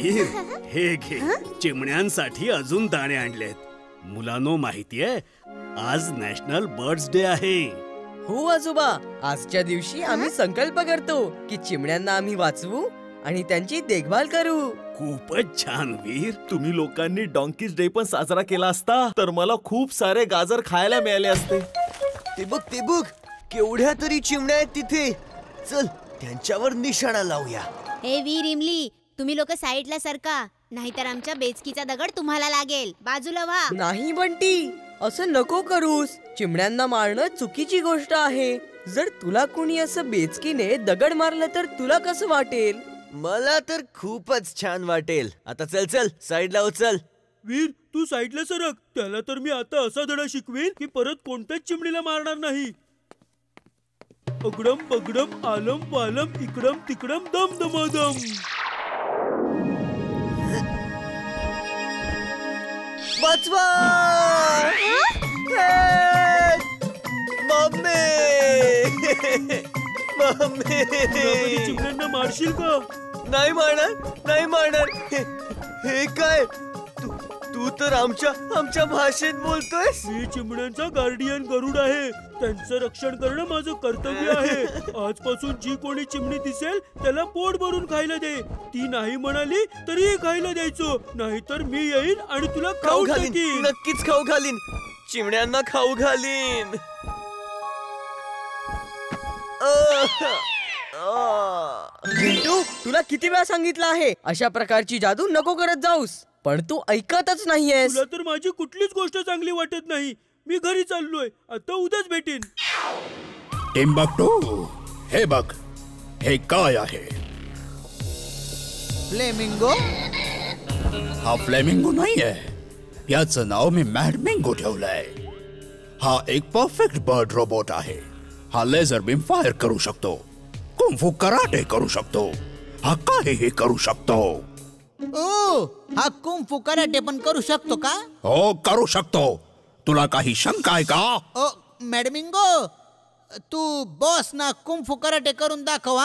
वीर, हे घे, चिमण्यांसाठी अजून दाणे आणलेत. मुलांनो, माहितीये आज नॅशनल बर्ड्स डे आहे. हो आजोबा, आजच्या दिवशी आम्ही संकल्प करतो की चिमण्यांना आम्ही वाचवू आणि त्यांची देखभाल करू. खूपच छान वीर. तुम्ही लोकांनी डॉंकीज डे पण साजरा केला असता तर मला खूप सारे गाजर खायला मिळाले असते. ते बघ केवढ्या तरी चिमण्या आहेत तिथे. चल त्यांच्यावर निशाणा लावूया. हे वीर इमली, तुम्ही लोक साईडला सरका, नाहीतर आमच्या बेचकीचा दगड तुम्हाला लागेल. बाजूला व्हा. नाही बंटी, असं नको करूस. चिमण्यांना मारणं चुकीची गोष्ट आहे. जर तुला कोणी असं बेचकीने दगड मारलं तर तुला कसं वाटेल? मला तर खूपच छान वाटेल. आता चल साईडला हो. चल वीर, तू साईडला सरक. त्याला तर मी आता असा धडा शिकवेन की परत कोणत्याच चिमणीला मारणार नाही. अगडम बगडम आलम पालम इकडम तिकडम दम दमादम. वाचवा! मम्मी! चिमण्यांना मारशील का? नाही मारणार. हे काय? तू तर आमच्या भाषेत बोलतोयस. मी चिमण्यांचा गार्डियन गरुड आहे. त्यांचं रक्षण करणं माझं कर्तव्य आहे. आजपासून जी कोणी चिमणी दिसेल त्याला पोट भरून खायला दे. ती नाही म्हणाली तरीही खायला द्यायचो, नाहीतर मी येईन आणि तुला खाऊ घालीन. नक्कीच खाऊ घालीन. चिमण्यांना खाऊ घालीन. चिंटू, तुला किती वेळा सांगितलं आहे अशा प्रकारची जादू नको करत जाऊस, पण तू ऐकतच नाहीयेस. तुला तर माझी कुठलीच गोष्ट चांगली वाटत नाही. मी घरी चाललोय. आता उद्याच भेटेन. टिम्बक्टू, हे बघ, हे काय आहे? फ्लेमिंगो? हा फ्लेमिंगो नाहीये. याचं नाव मी मॅडमिंगो ठेवलंय. हा एक परफेक्ट बर्ड रोबोट आहे. हा लेझर बीम फायर करू शकतो, कुंफू कराटे करू शकतो, हा काहीही करू शकतो. ओ, हा कुंफू कराटे पण करू शकतो का? हो, करू शकतो. तुला काही शंका आहे का? ओ मॅडमिंगो, तू बॉस ना कुंफू कराटे करून दाखव.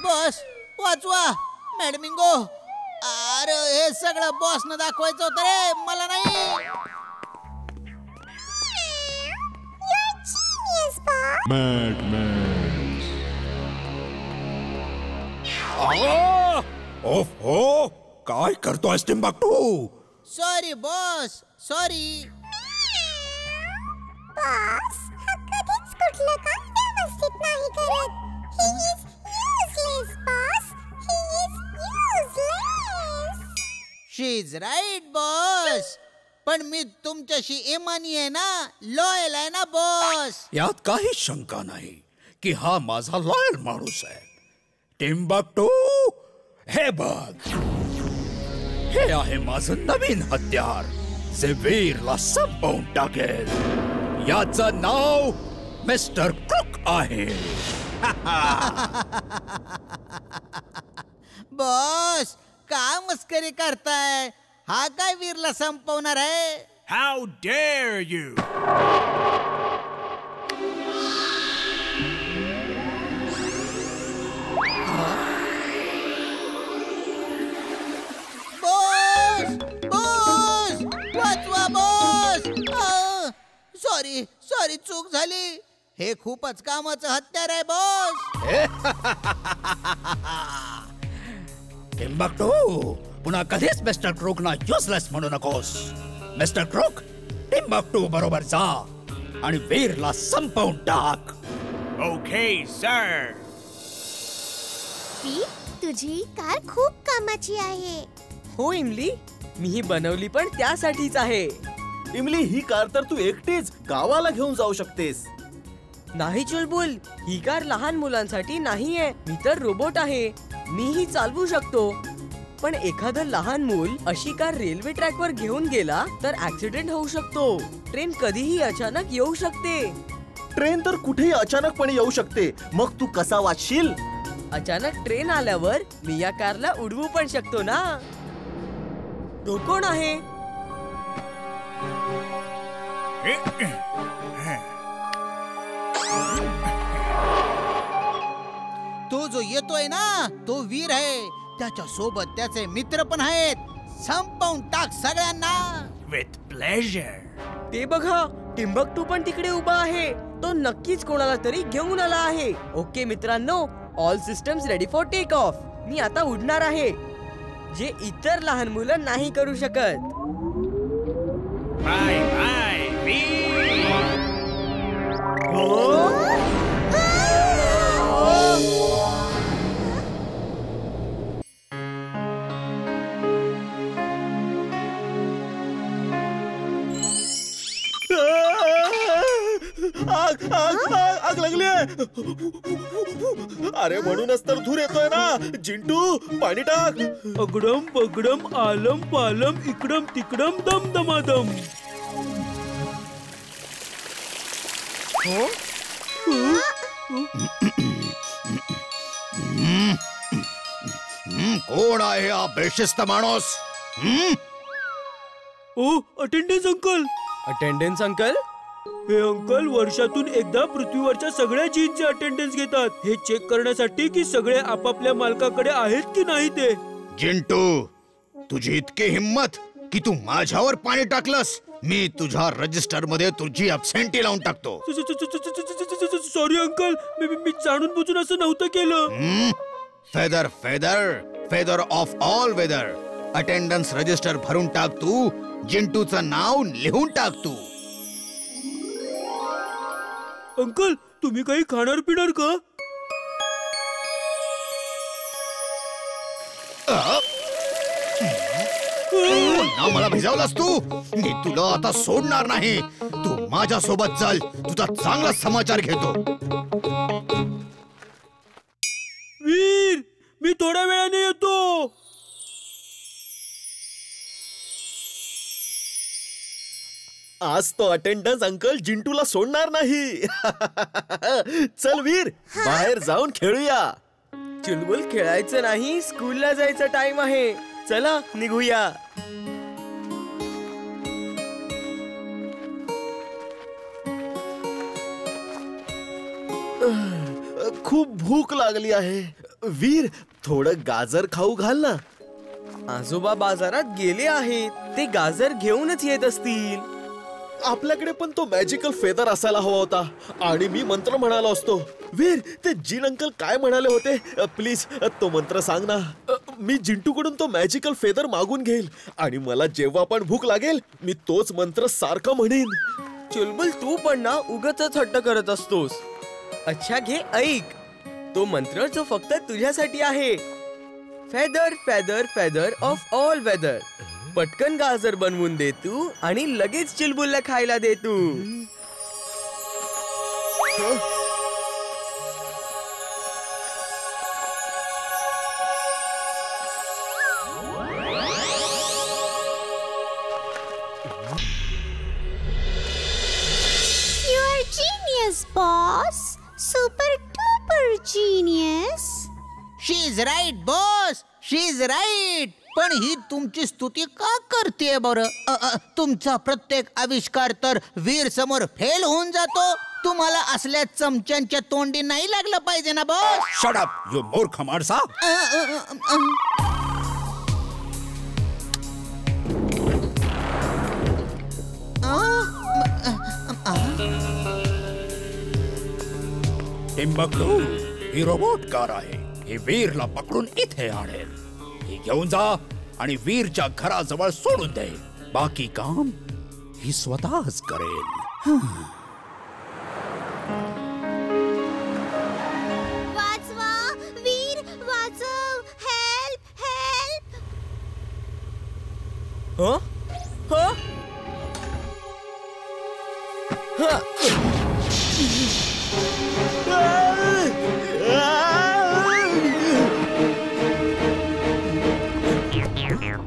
बॉस वाचवा. मॅडमिंगो, अरे हे सगळं बॉस न दाखवायचं होतं रे, मला नाही. ओहो, काय करतोयस Timbuktu? Sorry boss, sorry. Boss, हा कधीच कुठलं काम व्यवस्थित नाही करत. He is useless, boss. He is useless. She is right boss. पण मी तुमच्याशी इमानी आहे ना, लॉयल आहे ना बॉस. यात काही शंका नाही की हा माझा लॉयल माणूस आहे. टिम्बक्टू, हे बघ, हे आहे माझं नवीन हत्यार जे वीरला संपवून टाकेल. याचं नाव मिस्टर क्रुक आहे. बॉस, का मस्करी करताय? हा काय वीरला संपवणार आहे? How dare you? बॉस, वाचवा बॉस. सॉरी चूक झाली. हे खूपच कामाचं हत्यार आहे बॉस. टिम्बक्टू, पुन्हा कधीच मिस्टर क्रुकला युजलेस म्हणू नकोस. मिस्टर क्रुक, टिम्बक्टू बरोबर जा आणि वीरला संपवून टाक. Okay sir. तुझी कार खूप कामाची आहे. हो इमली, मी ही बनवली पण त्यासाठीच आहे. इमली, ही कार तर तू एकटीच गावाला घेऊन जाऊ शकतेस. नाही चुलबुल, ही कार लहान मुलांसाठी नाहीये. मी तर रोबोट आहे, मीही चालवू शकतो. पण एखादं लहान मूल अशी कार रेल्वे ट्रॅकवर घेऊन गेला तर ऍक्सिडेंट होऊ शकतो. ट्रेन कधीही अचानक येऊ शकते. ट्रेन तर कुठेही अचानकपणे येऊ शकते. मग तू कसा वाचशील? अचानक ट्रेन आल्यावर मी या कारला उडवू पण शकतो ना. तो कोण आहे? तो जो येतोय ना तो वीर आहे. त्याच्या सोबत त्याचे मित्र पण आहेत. संपवून टाक सगळ्यांना. With pleasure. ते बघा, टिम्बक्टू पण तिकडे उभा आहे. तो नक्कीच कोणाला तरी घेऊन आला आहे. ओके मित्रांनो, all systems ready for take off. मी आता उडणार आहे, जे इतर लहान मुलं नाही करू शकत. बाय बाय वीर. आग आग आग आग लागली. अरे म्हणूनच तर धूर येतोय ना. जिंटू पाणी टाक. अगडम पगडम आलम पालम इकडम तिकडम दम दमादम. कोण आहे हा बेशिस्त माणूस? ओ अटेंडन्स अंकल. Attendance uncle? हे अंकल वर्षातून एकदा पृथ्वीवरच्या सगळ्या जीनचे अटेंडन्स घेतात. हे चेक करण्यासाठी की सगळे आपापल्या मालकाकडे आहेत की नाही ते. जिंटू, तुझी इतकी हिम्मत की तू माझ्यावर पाणी टाकलंस. मी तुझ्या रजिस्टर मध्ये तुझी अब्सेंटी लावून टाकतो. सॉरी अंकल, मी जाणून बुजून असं नव्हतं केलं. Feather feather feather of all weather. Attendance register भरून टाक तू. जिंटूचं नाव लिहून टाक तू. अंकल, तुम्ही काही खाणार पिणार का? ना मला भिजावलास तू. मी तुला आता सोडणार नाही. तू माझ्या सोबत चल. तुझा चांगला समाचार घेतो. वीर, मी थोड्या वेळाने येतो. आज तो अटेंडन्स अंकल जिंटूला सोडणार नाही. चल वीर, बाहेर जाऊन खेळूया. चुलबुल खेळायचं नाही, स्कूलला जायचा टाइम आहे. चला निघूया. खूप भूक लागली आहे. वीर, थोडं गाजर खाऊ घाल ना. आजोबा बाजारात गेले आहेत. ते गाजर घेऊनच येत असतील. आपल्याकडे पण तो मॅजिकल फेदर असायला हवा होता आणि मी मंत्र म्हणालो असतो. वीर, ते जिन अंकल काय म्हणाले होते? प्लीज तो मंत्र सांग ना. मी जिंटूकडून तो मॅजिकल फेदर मागून घेईल आणि मला जेव्हा पण भूक लागेल मी तोच मंत्र सारखा म्हणेन. चुलबुल, तू पण ना उगाचच हट्ट करत असतोस. अच्छा घे, ऐक. तो मंत्र जो फक्त तुझ्यासाठी आहे. Feather feather feather of all weather. पटकन गाजर बनवून दे तू आणि लगेच चुलबुलला खायला दे तू. You are genius, boss. Super duper genius. She is right boss, she is right. पण ही तुमची स्तुती का करते बरं? तुमचा प्रत्येक आविष्कार तर वीर समोर फेल होऊन जातो. तुम्हाला असल्या चमच्यांच्या तोंडी नाही लागलं पाहिजे ना बॉस. शट अप यू मूर्ख माणसा. टिम्बक्टू ही रोबोट कार आहे. ही वीरला पकडून इथे आणेल. ही घेऊन जा आणि वीरच्या घराजवळ सोडून दे. बाकी काम ही स्वतःच करेल. वाचवा, वीर वाचव. Help help. हं? हं?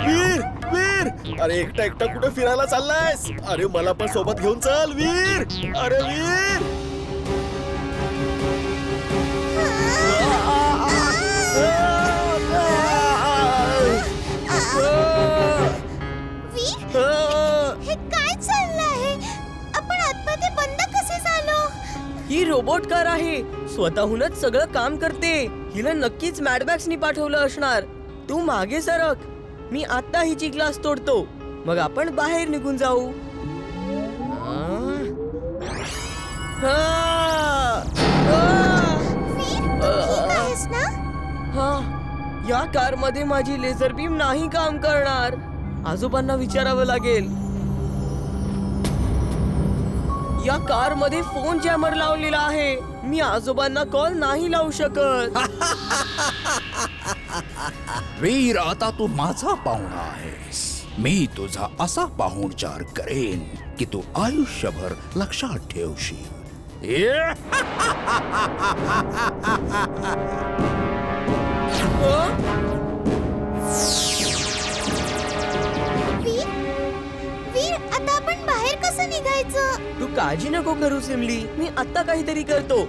वीर, वीर, अरे एकटा एकटा कुठे फिरायला चाललायस? अरे मला पण सोबत घेऊन चल वीर. अरे वीर. वीर, हे काय चाललं आहे? आपण आतमध्ये बंद कसे झालो? ही रोबोट कार आहे, स्वतःहूनच सगळं काम करते. हिला नक्कीच मॅडमॅक्सनी पाठवलं असणार. तू मागे सरक, मी आता हिची ग्लास तोडतो, मग आपण बाहेर निघून जाऊ. या कार मध्ये माझी लेझर बीम नाही काम करणार. आजोबांना विचारावं लागेल. या कार मध्ये फोन जॅमर लावलेला आहे. मी आजोबांना कॉल नाही लावू शकत. वीर, आता तू माझा पाहुणा आहेस. मी तुझा असा पाहुणचार करेन की तू आयुष्यभर लक्षात ठेवशील. वीर, आता आपण बाहेर कसं निघायचं? तू काळजी नको करू सिमली, मी आता काहीतरी करतो.